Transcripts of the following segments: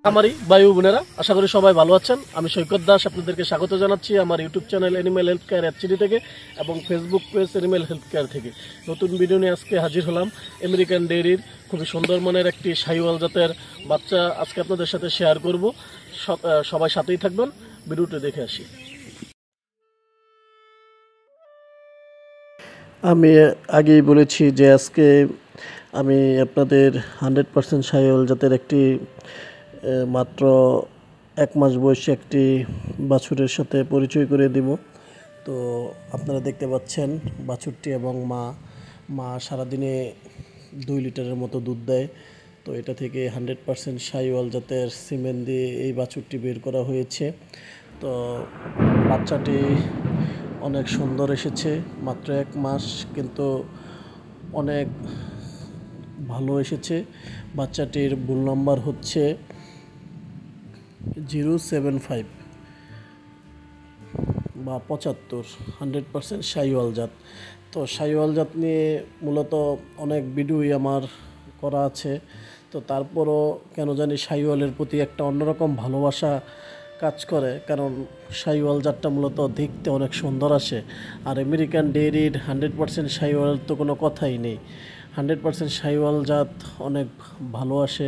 আমারই ভাই বোনেরা, আশা করি সবাই ভালো আছেন। আমি সৈকত দাস আপনাদেরকে স্বাগত জানাচ্ছি আমার YouTube channel animal health care actually থেকে এবং Facebook page animal health care থেকে নতুন ভিডিও নিয়ে আজকে হাজির হলাম। আমেরিকান ডেইরির খুবই সুন্দর মানের একটি শাহিওয়াল জাতের বাচ্চা আজকে আপনাদের সাথে শেয়ার করব। সবাই সাথেই থাকবেন, ভিডিওটি দেখে আসি। আমি আগেই বলেছি যে আজকে আমি আপনাদের 100% শাহিওয়াল জাতের একটি মাত্র 1 মাস বয়সী একটি বাছুরের সাথে পরিচয় করে দিব। তো আপনারা দেখতে পাচ্ছেন বাছুরটি এবং মা সারাদিনে 2 লিটারের মতো দুধ দেয়। তো এটা থেকে 100% শাহিওয়াল জাতের সিমেন্ট দিয়ে এই বাছুরটি বের করা হয়েছে। তো বাচ্চাটি অনেক সুন্দর এসেছে, মাত্র 1 মাস কিন্তু অনেক ভালো এসেছে। বাচ্চাটির বুল নাম্বার হচ্ছে 075 বা 75, 100% শাহিওয়াল জাত। তো শাহিওয়াল জাত নিয়ে মূলত অনেক ভিডিওই আমার করা আছে। তো তারপরও কেন জানি শাহিওয়ালের প্রতি একটা অন্যরকম ভালোবাসা কাজ করে, কারণ শাহিওয়াল জাতটা মূলত দেখতে অনেক সুন্দর আসে। আর আমেরিকান ডেইরির 100% শাহিওয়াল তো কোনো কথাই নেই। 100% শাহিওয়াল জাত অনেক ভালো আসে,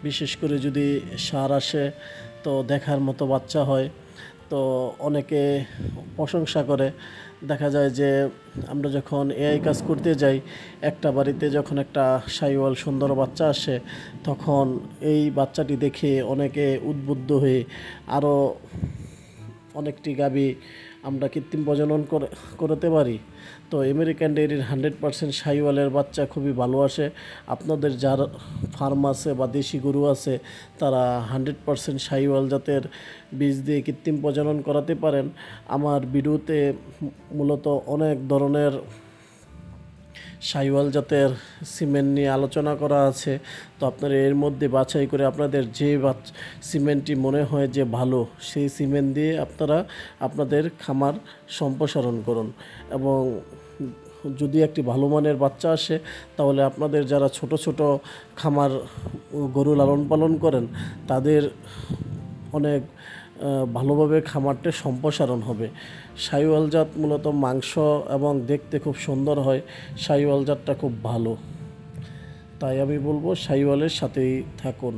বিশেষ করে যদি ষাঁড় আসে তো দেখার মতো বাচ্চা হয়। তো অনেকে প্রশংসা করে। দেখা যায় যে আমরা যখন এআই কাজ করতে যাই, একটা বাড়িতে যখন একটা শাহিওয়াল সুন্দর বাচ্চা আসে, তখন এই বাচ্চাটি দেখে অনেকে উদ্বুদ্ধ হয়ে আরও অনেকটি গাভী আমরা কৃত্রিম প্রজনন করতে পারি। তো আমেরিকান ডেইরির 100% শাহিওয়ালের বাচ্চা খুবই ভালো আসে। আপনাদের যার ফার্ম আছে বা দেশি গরু আছে, তারা 100% শাহিওয়াল জাতের বীজ দিয়ে কৃত্রিম প্রজনন করাতে পারেন। আমার ভিডিওতে মূলত অনেক ধরনের শাহিওয়াল জাতের সিমেন্ট নিয়ে আলোচনা করা আছে। তো আপনারা এর মধ্যে বাছাই করে আপনাদের যে সিমেন্টটি মনে হয় যে ভালো, সেই সিমেন্ট দিয়ে আপনারা আপনাদের খামার সম্প্রসারণ করুন। এবং যদি একটি ভালো মানের বাচ্চা আসে, তাহলে আপনাদের যারা ছোট ছোট খামার গরু লালন পালন করেন, তাদের অনেক ভালোভাবে খামারটা সম্প্রসারণ হবে। শাহিওয়াল জাত মূলত মাংস এবং দেখতে খুব সুন্দর হয়। শাহিওয়াল জাতটা খুব ভালো, তাই আমি বলবো শাহিওয়ালের সাথেই থাকুন।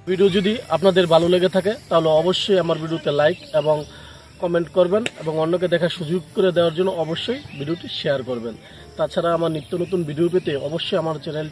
ভিডিও যদি আপনাদের ভালো লেগে থাকে তাহলে অবশ্যই আমার ভিডিওতে লাইক এবং কমেন্ট করবেন এবং অন্যকে দেখার সুযোগ করে দেওয়ার জন্য অবশ্যই ভিডিওটি শেয়ার করবেন। তাছাড়া আমার নিত্য নতুন ভিডিও পেতে অবশ্যই আমার চ্যানেল